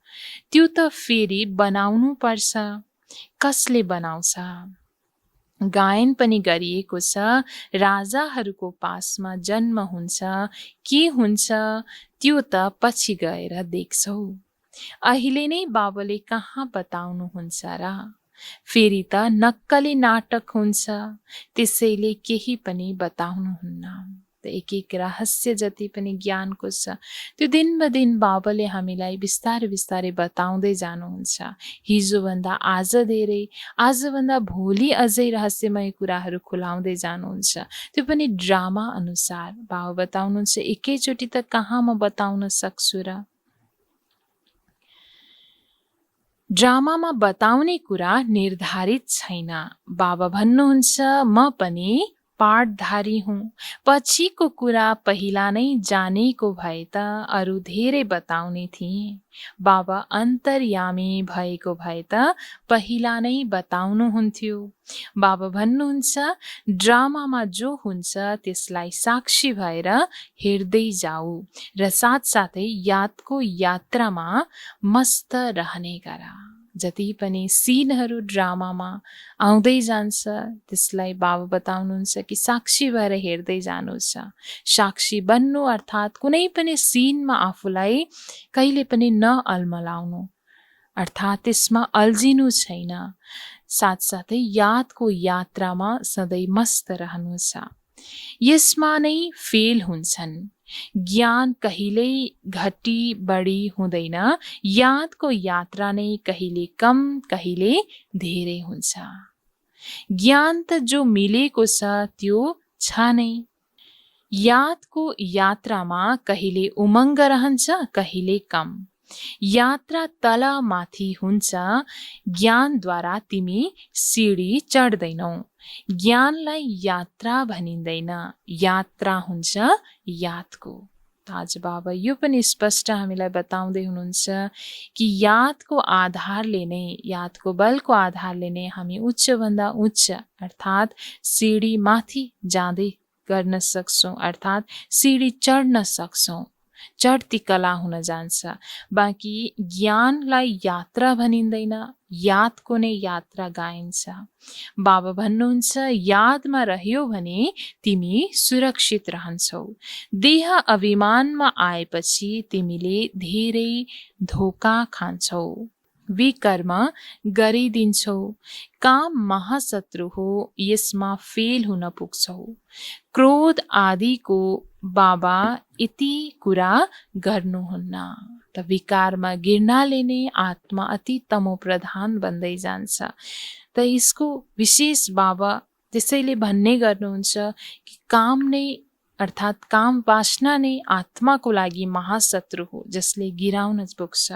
त्यो त फेरि बनाउनु पर्छ। कसले बनाउँछ? गायन पनि गरिएको छ, राजाहरूको पासमा जन्म हुन्छ, के हुन्छ त्यो त पछि गएर देख्छौ। अहिले नै बाबाले कहाँ बताउनुहुन्छ र? फेरि त नक्कली नाटक हुन्छ, त्यसैले केही पनि बताउनुहुन्न। त एक एक रहस्य जति पनि ज्ञानको छ त्यो दिन ब दिन बाबाले हामीलाई बिस्तारै बिस्तारै बताउँदै जानुहुन्छ। हिजोभन्दा आज धेरै, आजभन्दा भोलि अझै रहस्यमय कुराहरू खुलाउँदै जानुहुन्छ। त्यो पनि ड्रामा अनुसार। बाबा बताउनुहुन्छ, एकैचोटि त कहाँ म बताउन सक्छु र? ड्रामामा बताउने कुरा निर्धारित छैन। बाबा भन्नुहुन्छ, म पनि पाठधारी हुँ। पछिको कुरा पहिला नै जानेको भए त अरू धेरै बताउने थिएँ। बाबा अन्तर्यामी भएको भए त पहिला नै बताउनुहुन्थ्यो। बाबा भन्नुहुन्छ, ड्रामामा जो हुन्छ त्यसलाई साक्षी भएर हेर्दै जाऊ र साथसाथै यादको यात्रामा मस्त रहने गर। जति पनि सिनहरू ड्रामामा आउँदै जान्छ त्यसलाई बाबा बताउनुहुन्छ कि साक्षी भएर हेर्दै जानु छ। साक्षी बन्नु अर्थात् कुनै पनि सिनमा आफूलाई कहिले पनि नअल्मलाउनु, अर्थात् त्यसमा अल्झिनु छैन। साथसाथै यादको यात्रामा सधैँ मस्त रहनु छ। यसमा नै फेल हुन्छन्। ज्ञान कहिल्यै घटी बढी हुँदैन। यादको यात्रा नै कहिले कम कहिले धेरै हुन्छ। ज्ञान त जो मिलेको छ त्यो छ नै। यादको यात्रामा कहिले उमङ्ग रहन्छ, कहिले कम। यात्रा तल माथि हुन्छ, ज्ञानद्वारा तिमी सिडी चढ्दैनौ। ज्ञानलाई यात्रा भनिँदैन, यात्रा हुन्छ यादको। आज बाबा यो पनि स्पष्ट हामीलाई बताउँदै हुनुहुन्छ कि यादको आधारले नै, यादको बलको आधारले नै हामी उच्चभन्दा उच्च अर्थात् सिडी माथि जाँदै गर्न सक्छौँ, अर्थात् सिडी चढ्न सक्छौँ, चढ्ती कला हुन जान्छ। बाँकी ज्ञानलाई यात्रा भनिँदैन, यादको नै यात्रा गाइन्छ। बाबा भन्नुहुन्छ यादमा रह्यौ भने तिमी सुरक्षित रहन्छौ। देह अभिमानमा आएपछि तिमीले धेरै धोका खान्छौ, विकर्म गरिदिन्छौ। काम महाशत्रु हो, यसमा फेल हुन पुग्छौ। क्रोध आदिको बाबा यति कुरा गर्नुहुन्न। त विकारमा गिर्नाले नै आत्मा अति तमोप्रधान बन्दै जान्छ। त यसको विशेष बाबा त्यसैले भन्ने गर्नुहुन्छ कि काम नै अर्थात् काम वासना नै आत्माको लागि महाशत्रु हो, जसले गिराउन पुग्छ।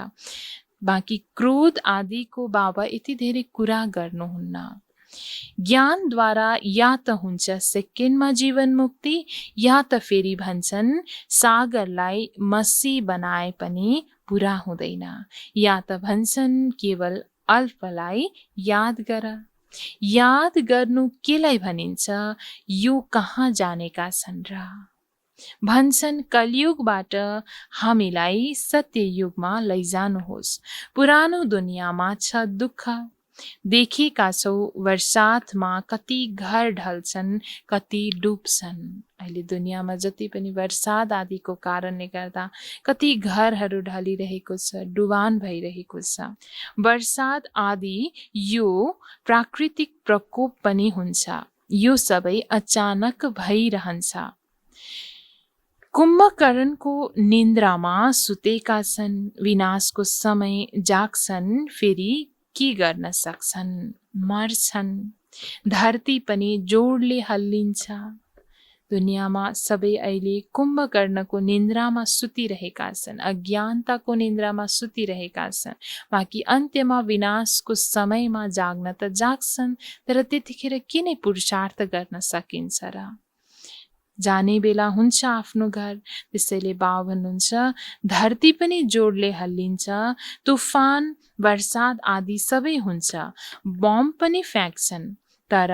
बाँकी क्रोध आदिको बाबा यति धेरै कुरा गर्नुहुन्न। ज्ञानद्वारा या त हुन्छ सेकेन्डमा जीवन मुक्ति, या त फेरि भन्छन् सागरलाई मसी बनाए पनि पुरा हुँदैन, या त भन्छन् केवल अल्पलाई याद गर। याद गर्नु केलाई भनिन्छ, यो कहाँ जानेका छन् र। भन्छन् कलियुगबाट हामीलाई सत्ययुगमा लैजानुहोस्। पुरानो दुनियाँमा छ दुःख, देखेका छौ वर्षातमा कति घर ढल्छन्, कति डुब्छन्। अहिले दुनियाँमा जति पनि वर्षात आदिको कारणले गर्दा कति घरहरू ढलिरहेको छ, डुबान भइरहेको छ। वर्षात आदि यो प्राकृतिक प्रकोप पनि हुन्छ, यो सबै अचानक भइरहन्छ। कुम्भकर्णको निन्द्रामा सुतेका छन्, विनाशको समय जाग्छन्, फेरि के गर्न सक्छन्, मर्छन्। धरती पनि जोडले हल्लिन्छ। दुनियाँमा सबै अहिले कुम्भकर्णको निन्द्रामा सुतिरहेका छन्, अज्ञानताको निन्द्रामा सुतिरहेका छन्। बाँकी अन्त्यमा विनाशको समयमा जाग्न त जाग्छन्, तर त्यतिखेर के नै पुरुषार्थ गर्न सकिन्छ र। जाने बेला हुन्छ आफ्नो घर। त्यसैले बाबा भन्नुहुन्छ धरती पनि जोडले हल्लिन्छ, तुफान वर्षात आदि सबै हुन्छ, बम पनि फ्याँक्छन्, तर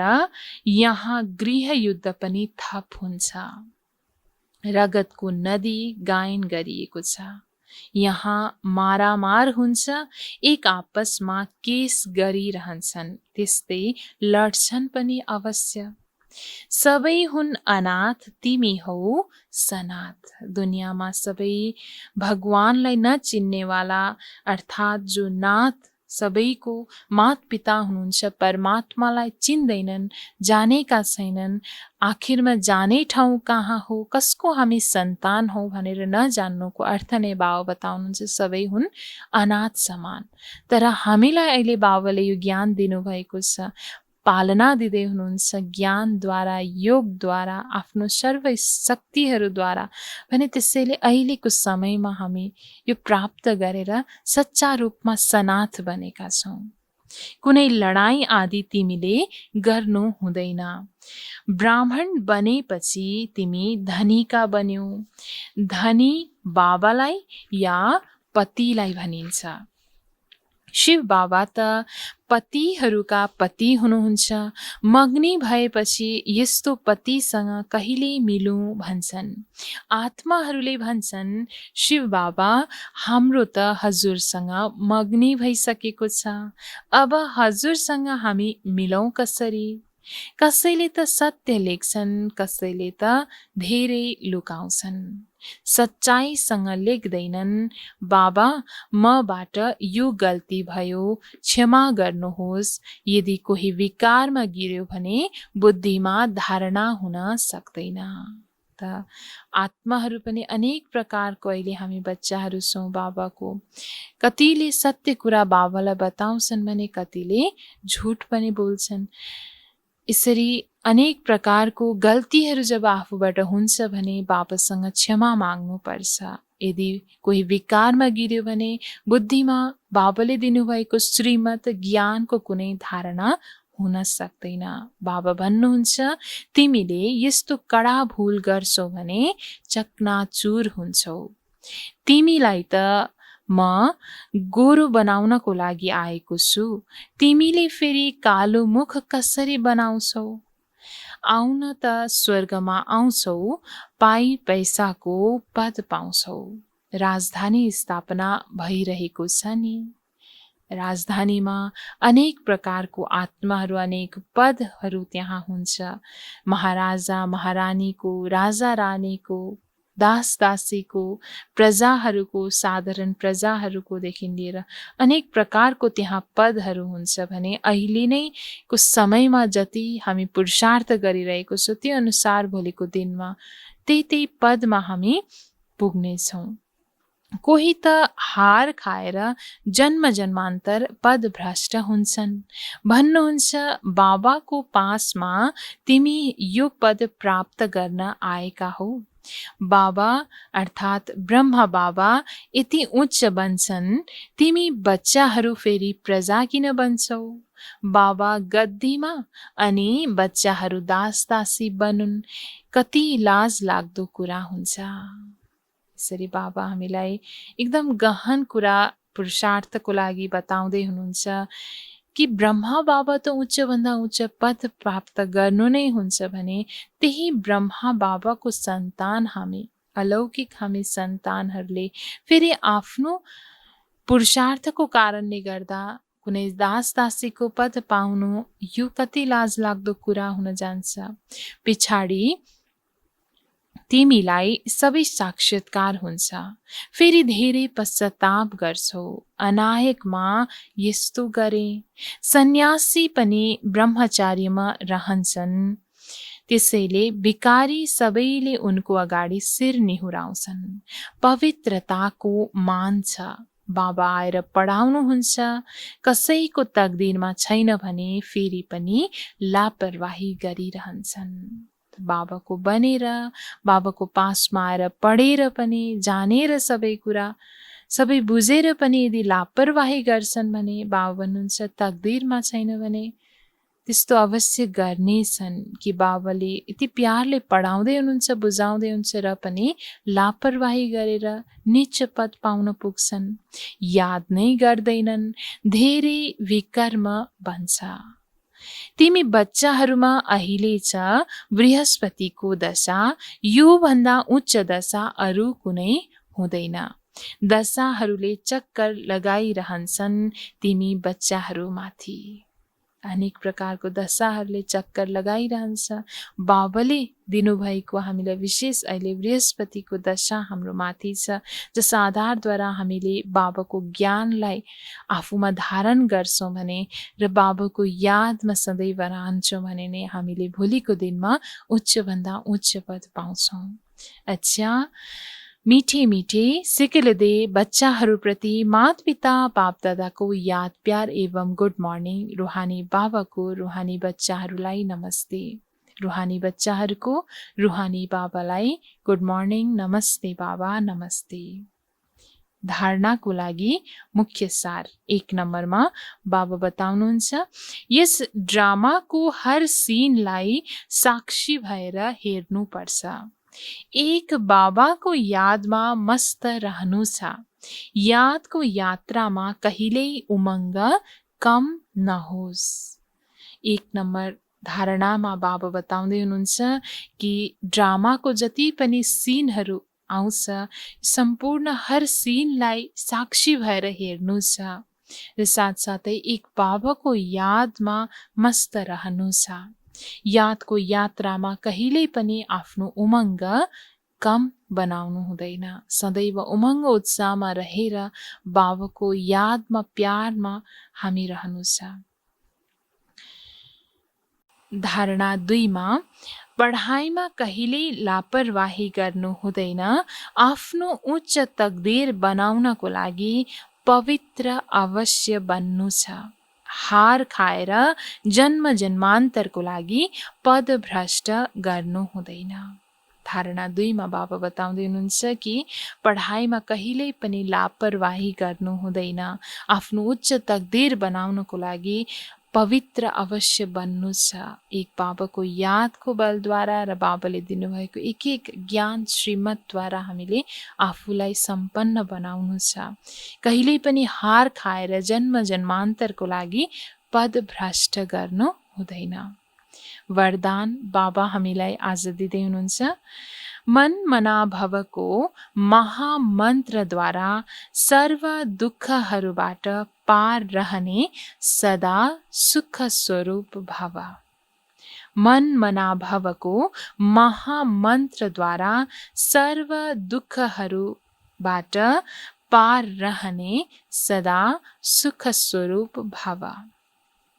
यहाँ गृहयुद्ध पनि थप हुन्छ। रगतको नदी गायन गरिएको छ। यहाँ मारामार हुन्छ, एक आपसमा केस गरिरहन्छन्, त्यस्तै लड्छन् पनि अवश्य। सबै हुन् अनाथ, तिमी हौ सनाथ। दुनियाँमा सबै भगवानलाई नचिन्नेवाला अर्थात् जो नाथ सबैको मात पिता हुनुहुन्छ, परमात्मालाई चिन्दैनन्, जानेका छैनन्। आखिरमा जाने ठाउँ कहाँ हो, कसको हामी सन्तान हौ भनेर नजान्नुको अर्थ नै बाबा बताउनुहुन्छ सबै हुन् अनाथ समान। तर हामीलाई अहिले बाबाले यो ज्ञान दिनुभएको छ, पालना दिँदै हुनुहुन्छ ज्ञानद्वारा, योगद्वारा, आफ्नो सर्व शक्तिहरूद्वारा भने। त्यसैले अहिलेको समयमा हामी यो प्राप्त गरेर सच्चा रूपमा सनाथ बनेका छौँ। कुनै लडाईँ आदि तिमीले गर्नु हुँदैन। ब्राह्मण बनेपछि तिमी धनीका बन्यौ। धनी बाबालाई या पतिलाई भनिन्छ। शिव बाबा त पतिहरूका पति हुनुहुन्छ। मग्नी भएपछि यस्तो पतिसँग कहिले मिलौँ भन्छन्। आत्माहरूले भन्छन् शिव बाबा हाम्रो त हजुरसँग मग्नी भइसकेको छ, अब हजुरसँग हामी मिलौँ कसरी। कसैले त सत्य लेख्छन्, कसैले त धेरै लुकाउँछन्। सच्चाइसँग लेख्दैनन्। बाबा मबाट यो गल्ती भयो, क्षमा गर्नुहोस्। यदि कोही विकारमा गिर्यो भने बुद्धिमा धारणा हुन सक्दैन। त आत्माहरू पनि अनेक प्रकारको अहिले हामी बच्चाहरू छौँ बाबाको। कतिले सत्य कुरा बाबालाई बताउँछन् भने कतिले झुट पनि बोल्छन्। यसरी अनेक प्रकारको गल्तीहरू जब आफूबाट हुन्छ भने बाबासँग क्षमा माग्नुपर्छ। यदि कोही विकारमा गिर्यो भने बुद्धिमा बाबाले दिनुभएको श्रीमत ज्ञानको कुनै धारणा हुन सक्दैन। बाबा भन्नुहुन्छ तिमीले यस्तो कडा भुल गर्छौ भने चकनाचुर हुन्छौ। तिमीलाई त म गोरो बनाउनको लागि आएको छु, तिमीले फेरि कालो मुख कसरी बनाउँछौ? आउन त स्वर्गमा आउँछौ, पाई पैसाको पद पाउँछौ। राजधानी स्थापना भइरहेको छ नि। राजधानीमा अनेक प्रकारको आत्माहरू, अनेक पदहरू त्यहाँ हुन्छ। महाराजा महारानीको, राजा रानीको, दास दासीको, प्रजाहरूको, साधारण प्रजाहरूकोदेखि लिएर अनेक प्रकारको त्यहाँ पदहरू हुन्छ भने अहिले नै को समयमा जति हामी पुरुषार्थ गरिरहेको छौँ त्यो अनुसार भोलिको दिनमा त्यही पदमा हामी पुग्नेछौँ। कोही त हार खाएर जन्म जन्मान्तर पद भ्रष्ट हुन्छन्। भन्नुहुन्छ बाबाको पासमा तिमी यो पद प्राप्त गर्न आएका हौ। बाबा अर्थात् ब्रह्मा बाबा यति उच्च बन्छन्, तिमी बच्चाहरू फेरि प्रजा किन बन्छौ? बाबा गद्दीमा अनि बच्चाहरू दास दासी बनुन्, कति लाज लाग्दो कुरा हुन्छ। यसरी बाबा हामीलाई एकदम गहन कुरा पुरुषार्थको लागि बताउँदै हुनुहुन्छ कि ब्रह्मा बाबा त उच्चभन्दा उच्च पद प्राप्त गर्नु नै हुन्छ भने त्यही ब्रह्मा बाबाको सन्तान हामी, अलौकिक हामी सन्तानहरूले फेरि आफ्नो पुरुषार्थको कारणले गर्दा कुनै दास दासीको पद पाउनु यो कति लाज लाग्दो कुरा हुन जान्छ। पिछाडी तिमीलाई सबै साक्षात्कार हुन्छ, फेरि धेरै पश्चाताप गर्छौ। अनायकमा यस्तो गरे। सन्यासी पनि ब्रह्मचार्यमा रहन्छन्, त्यसैले भिकारी सबैले उनको अगाडि शिर निहुराउँछन्। पवित्रताको मान छ। बाबा आएर पढाउनुहुन्छ, कसैको तकदिरमा छैन भने फेरि पनि लापरवाही गरिरहन्छन्। बाबाको बनेर, बाबाको पासमा आएर पढेर पनि, जानेर सबै कुरा सबै बुझेर पनि यदि लापरवाही गर्छन् भने बाबा भन्नुहुन्छ तकदिरमा छैन भने त्यस्तो अवश्य गर्नेछन् कि बाबाले यति प्यारले पढाउँदै हुनुहुन्छ, बुझाउँदै हुनुहुन्छ र पनि लापरवाही गरेर नीच पद पाउन पुग्छन्। याद नै गर्दैनन्, धेरै विकर्म बन्छ। तिमी बच्चाहरूमा अहिले छ बृहस्पतिको दशा, यो भन्दा उच्च दशा अरू कुनै हुँदैन। दशाहरूले चक्कर लगाइरहन्छन् तिमी बच्चाहरूमाथि। अनेक प्रकारको दशाहरूले चक्कर लगाइरहन्छ। बाबाले दिनुभएको हामीलाई विशेष अहिले बृहस्पतिको दशा हाम्रो माथि छ, जस आधारद्वारा हामीले बाबाको ज्ञानलाई आफूमा धारण गर्छौँ भने र बाबाको यादमा सदैव रहन्छौँ भने नै हामीले भोलिको दिनमा उच्चभन्दा उच्च पद पाउँछौँ। अच्छा, मीठे मीठे सिकिलदे बच्चाहरूप्रति माता पिता बाप दादाको याद प्यार एवं गुड मर्निङ। रुहानी बाबाको रुहानी बच्चाहरूलाई नमस्ते। रुहानी बच्चाहरूको रुहानी बाबालाई गुड मर्निङ, नमस्ते बाबा, नमस्ते। धारणाको लागि मुख्य सार 1 नम्बरमा बाबा बताउनुहुन्छ, यस ड्रामाको हर सिनलाई साक्षी भएर हेर्नुपर्छ। एक बाबाको यादमा मस्त रहनु छ। यादको यात्रामा कहिल्यै उमङ्ग कम नहोस्। 1 नम्बर धारणामा बाबा बताउँदै हुनुहुन्छ कि ड्रामाको जति पनि सिनहरू आउँछ, सम्पूर्ण हर सिनलाई साक्षी भएर हेर्नु छ र साथसाथै एक बाबाको यादमा मस्त रहनु छ। यादको यात्रामा कहिल्यै पनि आफ्नो उमङ्ग कम बनाउनु हुँदैन। सदैव उमङ्ग उत्साहमा रहेर बाबाको यादमा प्यारमा हामी रहनु छ। धारणा 2 मा पढाइमा कहिल्यै लापरवाही गर्नु हुँदैन। आफ्नो उच्च तकदीर बनाउनको लागि पवित्र अवश्य बन्नु छ। हार खाएर जन्म जन्मान्तरको लागि पदभ्रष्ट गर्नु हुँदैन। धारणा 2 मा बाबा बताउँदै हुनुहुन्छ कि पढाइमा कहिल्यै पनि लापरवाही गर्नु हुँदैन। आफ्नो उच्च तकदीर बनाउनको लागि पवित्र अवश्य बन्नु छ। एक बाबाको यादको बलद्वारा र बाबाले दिनुभएको एक एक ज्ञान श्रीमतद्वारा हामीले आफूलाई सम्पन्न बनाउनु छ। कहिल्यै पनि हार खाएर जन्म जन्मान्तरको लागि पदभ्रष्ट गर्नु हुँदैन। वरदान बाबा हामीलाई आज दिँदै हुनुहुन्छ, मन मना भवको महामन्त्रद्वारा सर्व दुःखहरूबाट पार रहने सदा सुख स्वरूप भव। मन मना भवको महामन्त्रद्वारा सर्व दुःखहरूबाट पार रहने सदा सुख स्वरूप भव।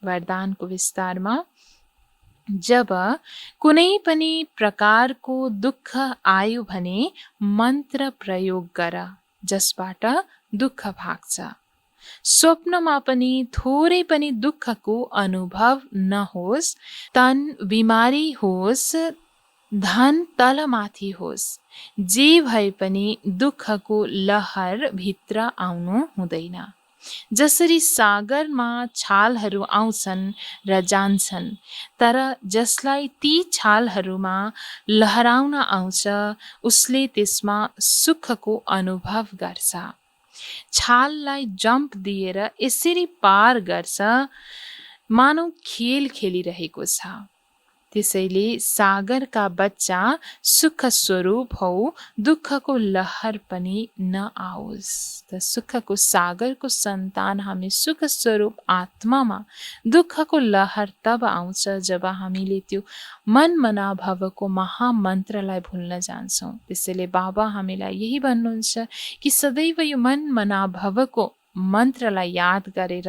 वरदानको विस्तारमा, जब कुनै पनि प्रकारको दुःख आयो भने मन्त्र प्रयोग गर, जसबाट दुःख भाग्छ। स्वप्नमा पनि थोरै पनि दुःखको अनुभव नहोस्। तन बिमारी होस्, धन तलमाथि होस्, जे भए पनि दुःखको लहर भित्र आउनु हुँदैन। जसरी सागरमा छालहरू आउँछन् र जान्छन्, तर जसलाई ती छालहरूमा लहराउन आउँछ उसले त्यसमा सुखको अनुभव गर्छ। छाललाई जम्प दिएर यसरी पार गर्छ मानौ खेल खेलिरहेको छ। त्यसैले सागरका बच्चा सुख स्वरूप हौ, दुःखको लहर पनि नआओस्। त सुखको सागरको सन्तान हामी सुख स्वरूप आत्मामा दुःखको लहर तब आउँछ जब हामीले त्यो मन मना भवको महामन्त्रलाई भुल्न जान्छौँ। त्यसैले बाबा हामीलाई यही भन्नुहुन्छ कि सदैव यो मन मना भवको मन्त्रलाई याद गरेर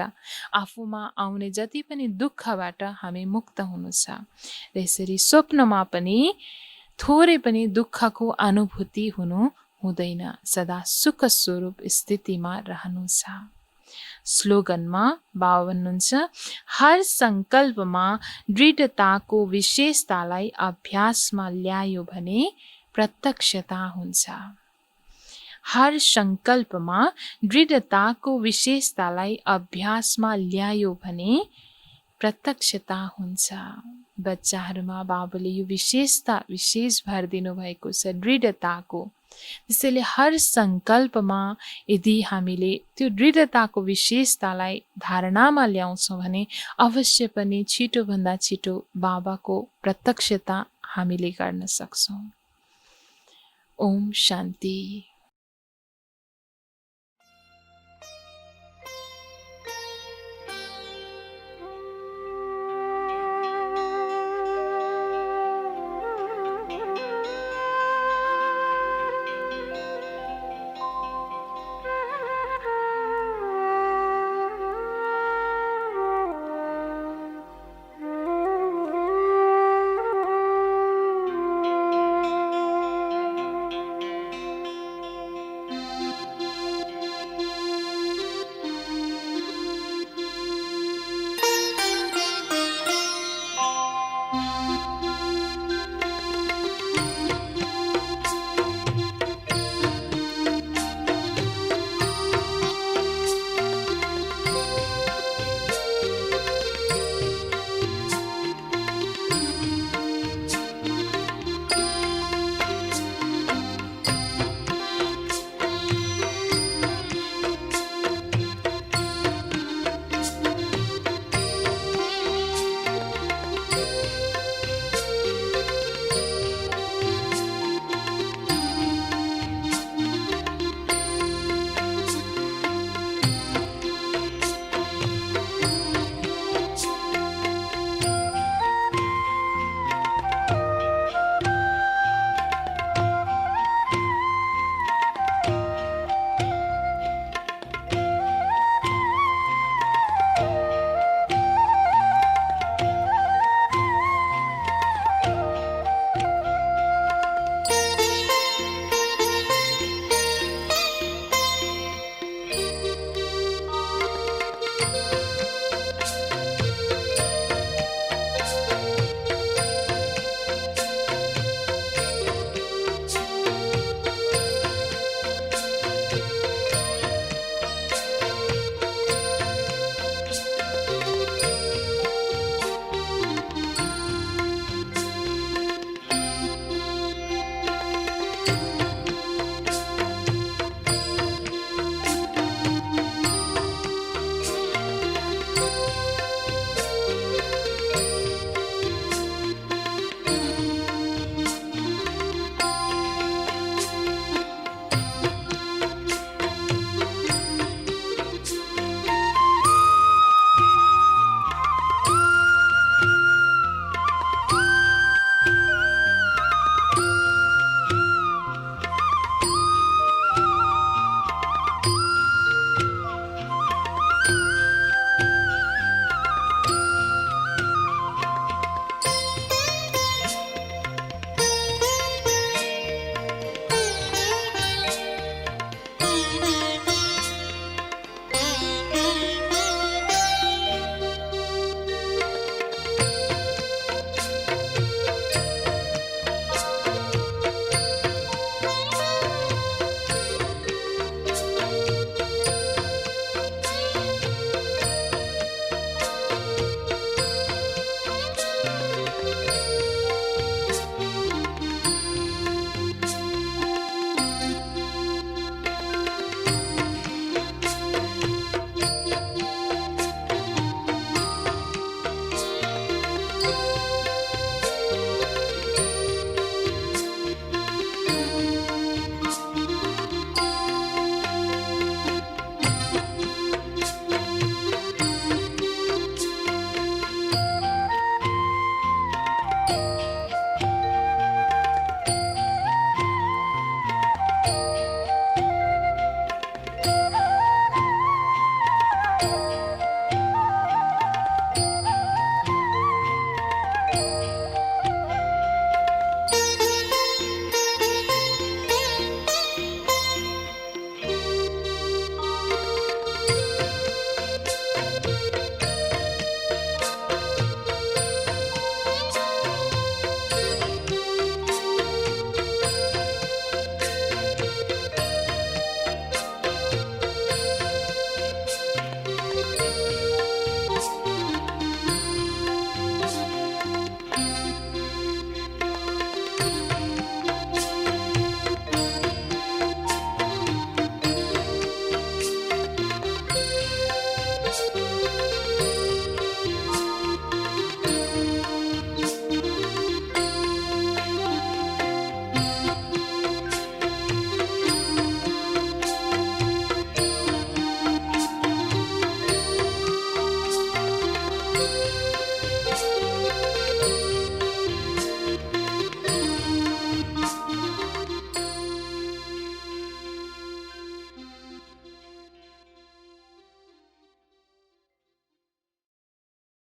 आफूमा आउने जति पनि दुःखबाट हामी मुक्त हुनु छ। त्यसरी स्वप्नमा पनि थोरै पनि दुःखको अनुभूति हुनु हुँदैन। सदा सुख स्वरूप स्थितिमा रहनु छ। स्लोगनमा बाबा भन्नुहुन्छ, हर सङ्कल्पमा दृढताको विशेषतालाई अभ्यासमा ल्यायो भने प्रत्यक्षता हुन्छ। हर सङ्कल्पमा दृढताको विशेषतालाई अभ्यासमा ल्यायो भने प्रत्यक्षता हुन्छ। बच्चाहरूमा बाबाले यो विशेष भर दिनुभएको छ, दृढताको। त्यसैले हर सङ्कल्पमा यदि हामीले त्यो दृढताको विशेषतालाई धारणामा ल्याउँछौँ भने अवश्य पनि छिटोभन्दा छिटो बाबाको प्रत्यक्षता हामीले गर्न सक्छौँ। ओम शान्ति।